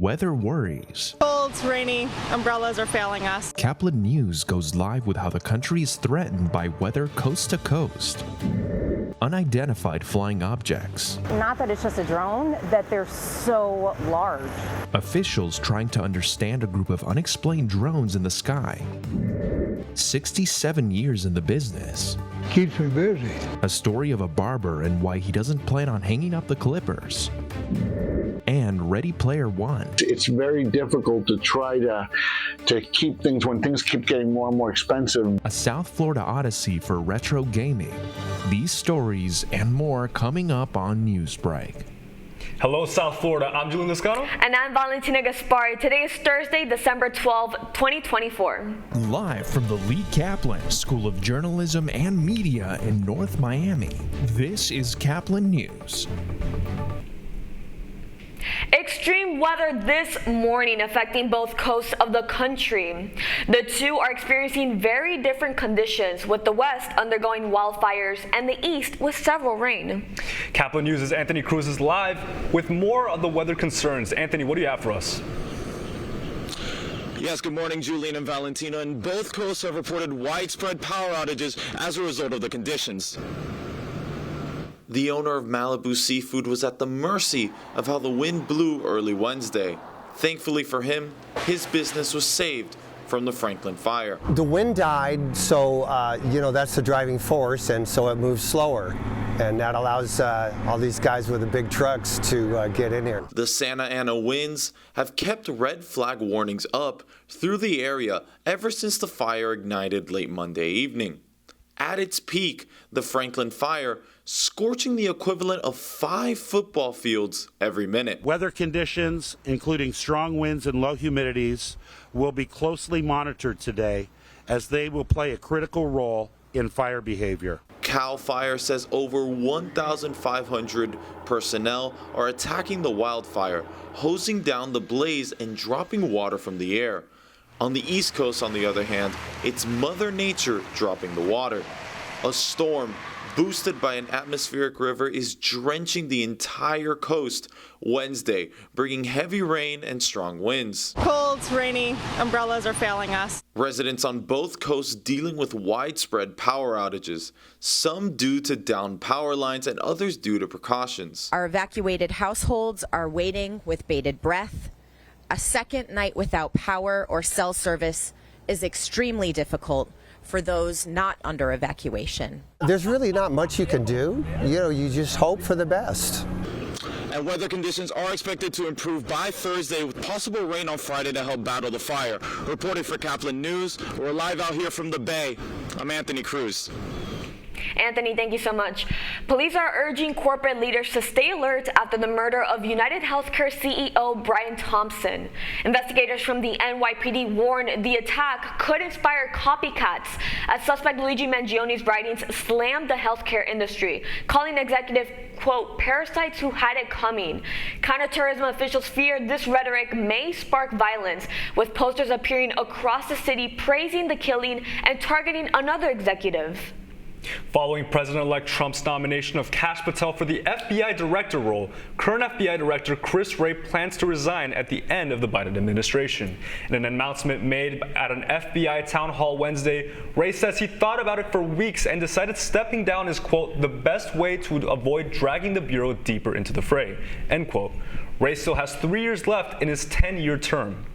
weather worries. Cold, it's rainy, umbrellas are failing us. Caplin News goes live with how the country is threatened by weather coast to coast. Unidentified flying objects. Not that it's just a drone, that they're so large. Officials trying to understand a group of unexplained drones in the sky. 67 years in the business. Keeps me busy. A story of a barber and why he doesn't plan on hanging up the clippers. And Ready Player One. It's very difficult to try to keep things when things keep getting more and more expensive. A South Florida odyssey for retro gaming. These stories and more coming up on Newsbreak. Hello, South Florida. I'm Julian Liscano. And I'm Valentina Gaspari. Today is Thursday, December 12, 2024. Live from the Lee Caplin School of Journalism and Media in North Miami, this is Caplin News. Extreme weather this morning affecting both coasts of the country. The two are experiencing very different conditions, with the west undergoing wildfires and the east with several rain. Caplin News' Anthony Cruz is live with more of the weather concerns. Anthony, what do you have for us? Yes, good morning, Julian and Valentina. And both coasts have reported widespread power outages as a result of the conditions. The owner of Malibu Seafood was at the mercy of how the wind blew early Wednesday. Thankfully for him, his business was saved from the Franklin fire. The wind died, so that's the driving force, and so it moves slower. And that allows all these guys with the big trucks to get in here. The Santa Ana winds have kept red flag warnings up through the area ever since the fire ignited late Monday evening. At its peak, the Franklin fire scorching the equivalent of 5 football fields every minute. Weather conditions, including strong winds and low humidities, will be closely monitored today, as they will play a critical role in fire behavior. CAL FIRE says over 1,500 personnel are attacking the wildfire, hosing down the blaze and dropping water from the air. On the East Coast, on the other hand, it's Mother Nature dropping the water. A storm boosted by an atmospheric river is drenching the entire coast Wednesday, bringing heavy rain and strong winds. Cold, it's rainy, umbrellas are failing us. Residents on both coasts dealing with widespread power outages, some due to downed power lines and others due to precautions. Our evacuated households are waiting with bated breath. A second night without power or cell service is extremely difficult for those not under evacuation. There's really not much you can do. You just hope for the best. And weather conditions are expected to improve by Thursday, with possible rain on Friday to help battle the fire. Reporting for Caplin News, we're live out here from the Bay. I'm Anthony Cruz. Anthony, thank you so much. Police are urging corporate leaders to stay alert after the murder of United Healthcare CEO Brian Thompson. Investigators from the NYPD warned the attack could inspire copycats, as suspect Luigi Mangione's writings slammed the healthcare industry, calling executive, quote, parasites who had it coming. Counterterrorism officials fear this rhetoric may spark violence, with posters appearing across the city praising the killing and targeting another executive. Following President-elect Trump's nomination of Kash Patel for the FBI director role, current FBI Director Chris Wray plans to resign at the end of the Biden administration. In an announcement made at an FBI town hall Wednesday, Wray says he thought about it for weeks and decided stepping down is, quote, the best way to avoid dragging the Bureau deeper into the fray, end quote. Wray still has 3 years left in his 10-year term.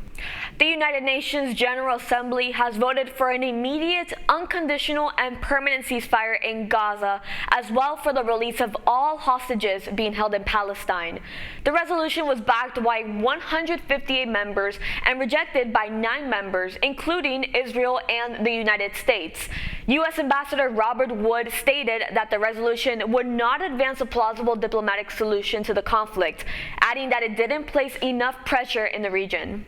The United Nations General Assembly has voted for an immediate, unconditional, and permanent ceasefire in Gaza, as well for the release of all hostages being held in Palestine. The resolution was backed by 158 members and rejected by 9 members, including Israel and the United States. U.S. Ambassador Robert Wood stated that the resolution would not advance a plausible diplomatic solution to the conflict, adding that it didn't place enough pressure in the region.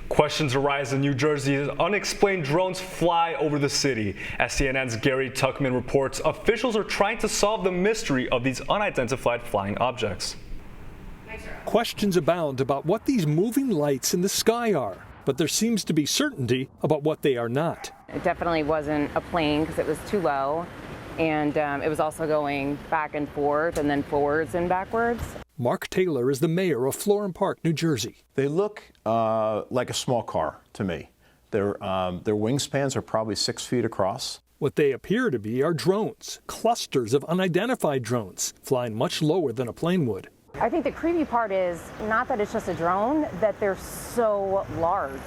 Questions arise in New Jersey as unexplained drones fly over the city. As CNN's Gary Tuckman reports, officials are trying to solve the mystery of these unidentified flying objects. Questions abound about what these moving lights in the sky are, but there seems to be certainty about what they are not. It definitely wasn't a plane because it was too low, and it was also going back and forth and then forwards and backwards. Mark Taylor is the mayor of Florham Park, New Jersey. They look like a small car to me. Their wingspans are probably 6 feet across. What they appear to be are drones, clusters of unidentified drones, flying much lower than a plane would. I think the creepy part is not that it's just a drone, that they're so large.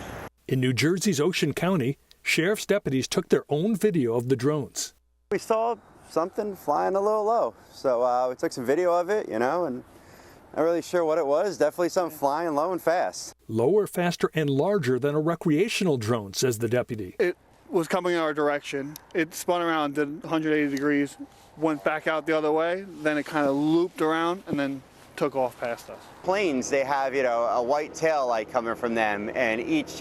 In New Jersey's Ocean County, sheriff's deputies took their own video of the drones. We saw something flying a little low, so we took some video of it, and not really sure what it was. Definitely something flying low and fast. Lower, faster, and larger than a recreational drone, says the deputy. It was coming in our direction. It spun around, did 180 degrees, went back out the other way, then it kind of looped around and then took off past us. Planes, they have, a white tail light coming from them, and each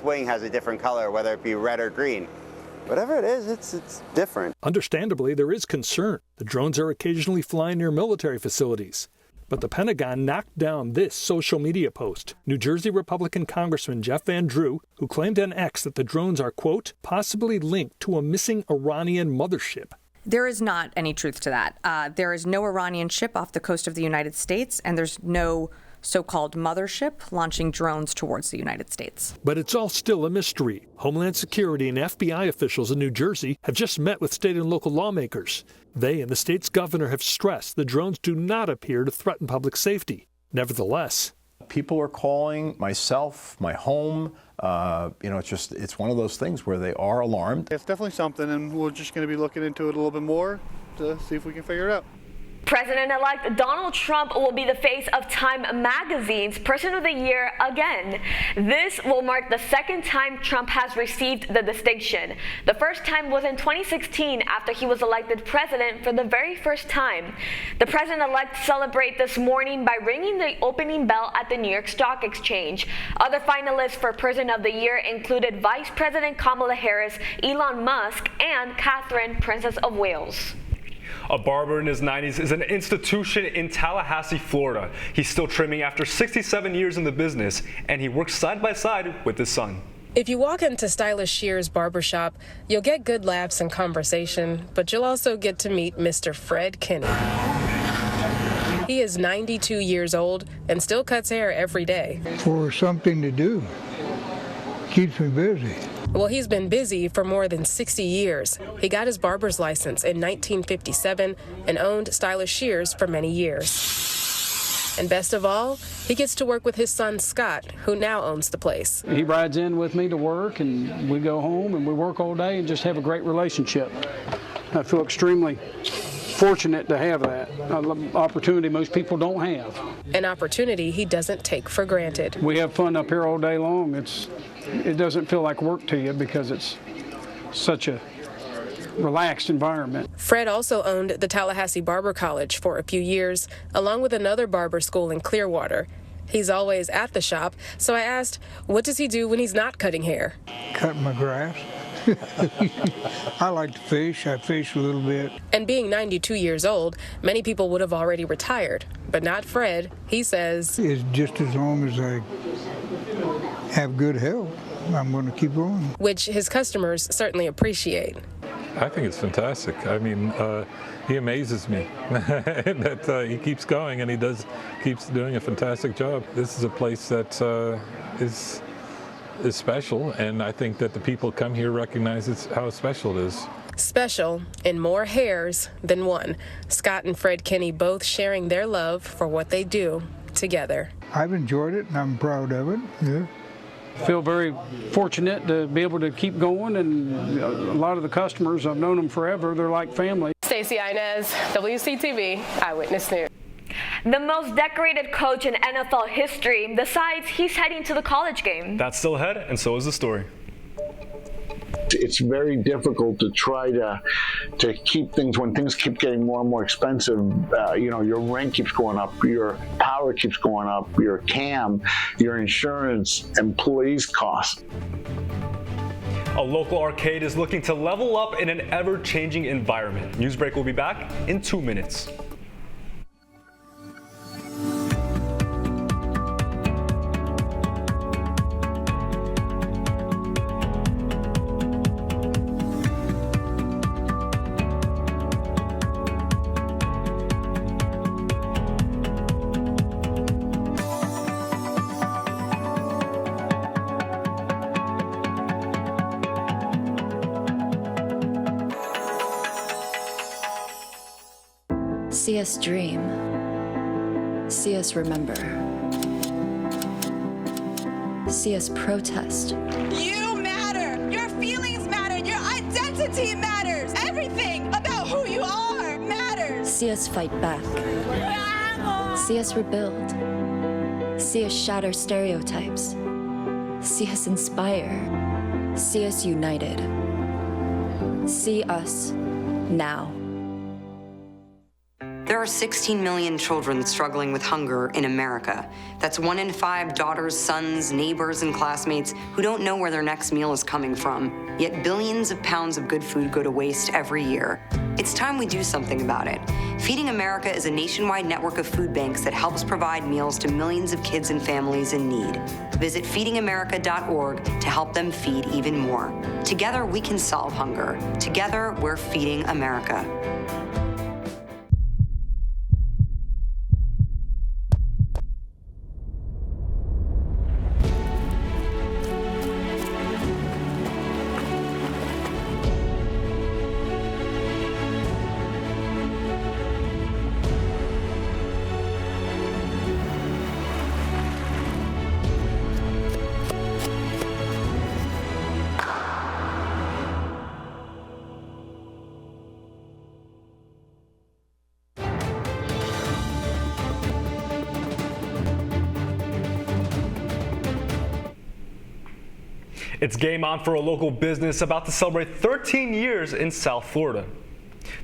wing has a different color, whether it be red or green. Whatever it is, it's different. Understandably, there is concern. The drones are occasionally flying near military facilities. But the Pentagon knocked down this social media post. New Jersey Republican Congressman Jeff Van Drew, who claimed on X that the drones are, quote, possibly linked to a missing Iranian mothership. There is not any truth to that. There is no Iranian ship off the coast of the United States, and there's no so-called mothership launching drones towards the United States. But it's all still a mystery. Homeland Security and FBI officials in New Jersey have just met with state and local lawmakers. They and the state's governor have stressed the drones do not appear to threaten public safety. Nevertheless, people are calling myself, my home. It's one of those things where they are alarmed. It's definitely something, and we're just going to be looking into it a little bit more to see if we can figure it out. President-elect Donald Trump will be the face of Time Magazine's Person of the Year again. This will mark the second time Trump has received the distinction. The first time was in 2016 after he was elected president for the very first time. The president-elect celebrated this morning by ringing the opening bell at the New York Stock Exchange. Other finalists for Person of the Year included Vice President Kamala Harris, Elon Musk, and Catherine, Princess of Wales. A barber in his 90s is an institution in Tallahassee, Florida. He's still trimming after 67 years in the business, and he works side by side with his son. If you walk into Stylish Shear's barbershop, you'll get good laughs and conversation, but you'll also get to meet Mr. Fred Kinney. He is 92 years old and still cuts hair every day. For something to do. Keeps me busy. Well, he's been busy for more than 60 years. He got his barber's license in 1957 and owned Stylish Shears for many years. And best of all, he gets to work with his son, Scott, who now owns the place. He rides in with me to work, and we go home, and we work all day and just have a great relationship. I feel extremely fortunate to have that, an opportunity most people don't have. An opportunity he doesn't take for granted. We have fun up here all day long. It doesn't feel like work to you because it's such a relaxed environment. Fred also owned the Tallahassee Barber College for a few years, along with another barber school in Clearwater. He's always at the shop, so I asked, what does he do when he's not cutting hair? Cut my grass. I like to fish. I fish a little bit. And being 92 years old, many people would have already retired, but not Fred. He says, it's just as long as I have good health, I'm going to keep going. Which his customers certainly appreciate. I think it's fantastic. I mean, he amazes me that he keeps going and he keeps doing a fantastic job. This is a place that is special, and I think that the people come here recognize how special it is. Special in more hairs than one. Scott and Fred Kinney both sharing their love for what they do together. I've enjoyed it and I'm proud of it. Yeah. Feel very fortunate to be able to keep going, and a lot of the customers, I've known them forever, they're like family. Stacey Inez, WCTV Eyewitness News. The most decorated coach in NFL history decides he's heading to the college game. That's still ahead, and so is the story. It's very difficult to try to keep things when things keep getting more and more expensive. Your rent keeps going up, your power keeps going up, your CAM, your insurance, employees' costs. A local arcade is looking to level up in an ever-changing environment. Newsbreak will be back in 2 minutes. See us dream. See us remember. See us protest. You matter. Your feelings matter. Your identity matters. Everything about who you are matters. See us fight back. See us rebuild. See us shatter stereotypes. See us inspire. See us united. See us now. There are 16 million children struggling with hunger in America. That's 1 in 5 daughters, sons, neighbors, and classmates who don't know where their next meal is coming from. Yet billions of pounds of good food go to waste every year. It's time we do something about it. Feeding America is a nationwide network of food banks that helps provide meals to millions of kids and families in need. Visit feedingamerica.org to help them feed even more. Together, we can solve hunger. Together, we're feeding America. It's game on for a local business about to celebrate 13 years in South Florida.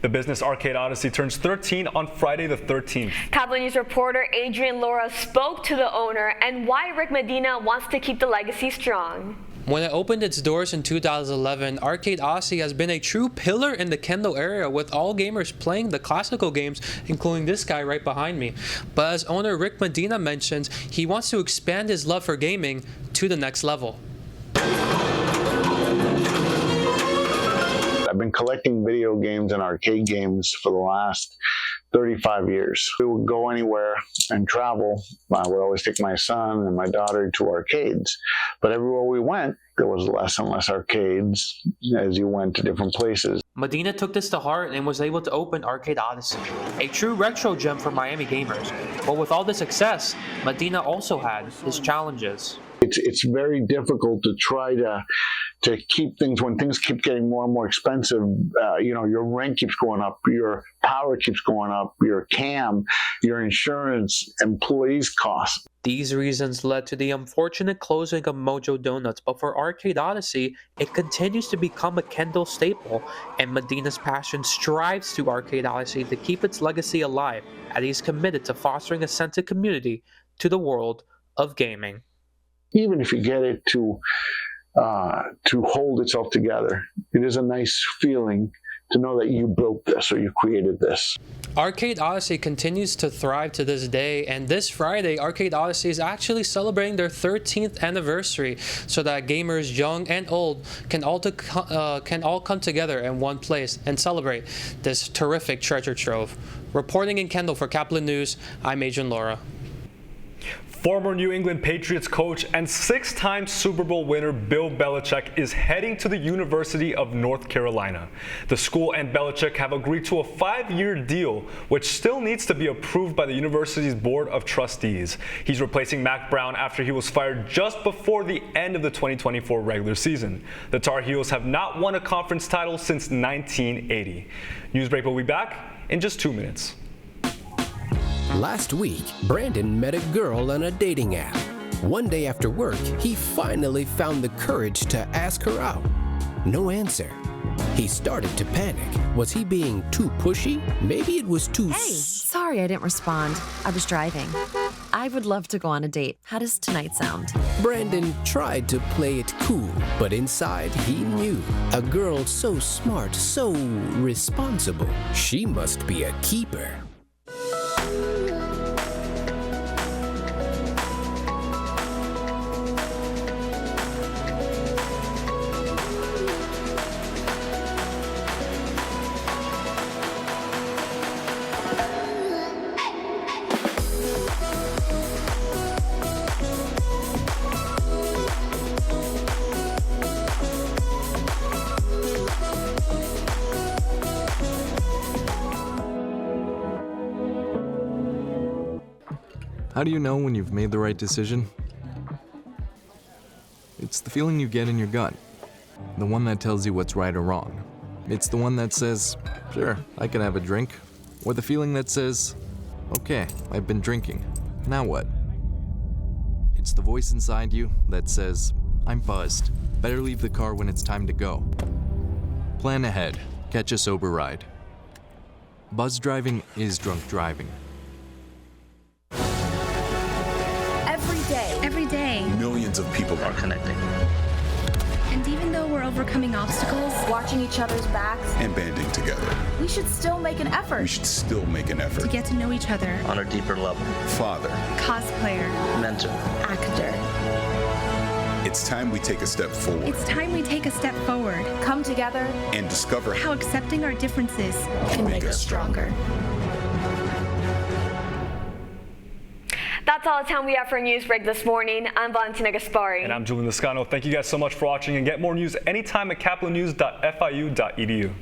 The business Arcade Odyssey turns 13 on Friday the 13th. Caplin News reporter Adrian Laura spoke to the owner and why Rick Medina wants to keep the legacy strong. When it opened its doors in 2011, Arcade Odyssey has been a true pillar in the Kendall area, with all gamers playing the classical games, including this guy right behind me. But as owner Rick Medina mentions, he wants to expand his love for gaming to the next level. I've been collecting video games and arcade games for the last 35 years. We would go anywhere and travel. I would always take my son and my daughter to arcades. But everywhere we went, there was less and less arcades as you went to different places. Medina took this to heart and was able to open Arcade Odyssey, a true retro gem for Miami gamers. But with all the success, Medina also had his challenges. It's very difficult to try to keep things, when things keep getting more and more expensive. Your rent keeps going up, your power keeps going up, your CAM, your insurance, employees' costs. These reasons led to the unfortunate closing of Mojo Donuts, but for Arcade Odyssey, it continues to become a Kendall staple, and Medina's passion strives to Arcade Odyssey to keep its legacy alive, as he's committed to fostering a sense of community to the world of gaming. Even if you get it to hold itself together, it is a nice feeling to know that you built this or you created this. Arcade Odyssey continues to thrive to this day, and this Friday, Arcade Odyssey is actually celebrating their 13th anniversary, so that gamers young and old can all come together in one place and celebrate this terrific treasure trove. Reporting in Kendall for Caplin News, I'm Adrian Laura. Former New England Patriots coach and 6-time Super Bowl winner Bill Belichick is heading to the University of North Carolina. The school and Belichick have agreed to a 5-year deal, which still needs to be approved by the university's Board of Trustees. He's replacing Mac Brown after he was fired just before the end of the 2024 regular season. The Tar Heels have not won a conference title since 1980. Newsbreak will be back in just 2 minutes. Last week, Brandon met a girl on a dating app. One day after work, he finally found the courage to ask her out. No answer. He started to panic. Was he being too pushy? Maybe it was too... Hey, sorry I didn't respond. I was driving. I would love to go on a date. How does tonight sound? Brandon tried to play it cool, but inside he knew. A girl so smart, so responsible. She must be a keeper. How do you know when you've made the right decision? It's the feeling you get in your gut. The one that tells you what's right or wrong. It's the one that says, sure, I can have a drink. Or the feeling that says, okay, I've been drinking. Now what? It's the voice inside you that says, I'm buzzed. Better leave the car when it's time to go. Plan ahead. Catch a sober ride. Buzz driving is drunk driving. Every day, millions of people are connecting. And even though we're overcoming obstacles, watching each other's backs, And banding together. we should still make an effort. We should still make an effort. to get to know each other, On a deeper level. Father. cosplayer, Mentor. Actor. It's time we take a step forward. it's time we take a step forward. Come together And discover How accepting our differences can make us stronger. That's all the time we have for Newsbreak this morning. I'm Valentina Gaspari. And I'm Julian Lascano. Thank you guys so much for watching, and get more news anytime at caplinnews.fiu.edu.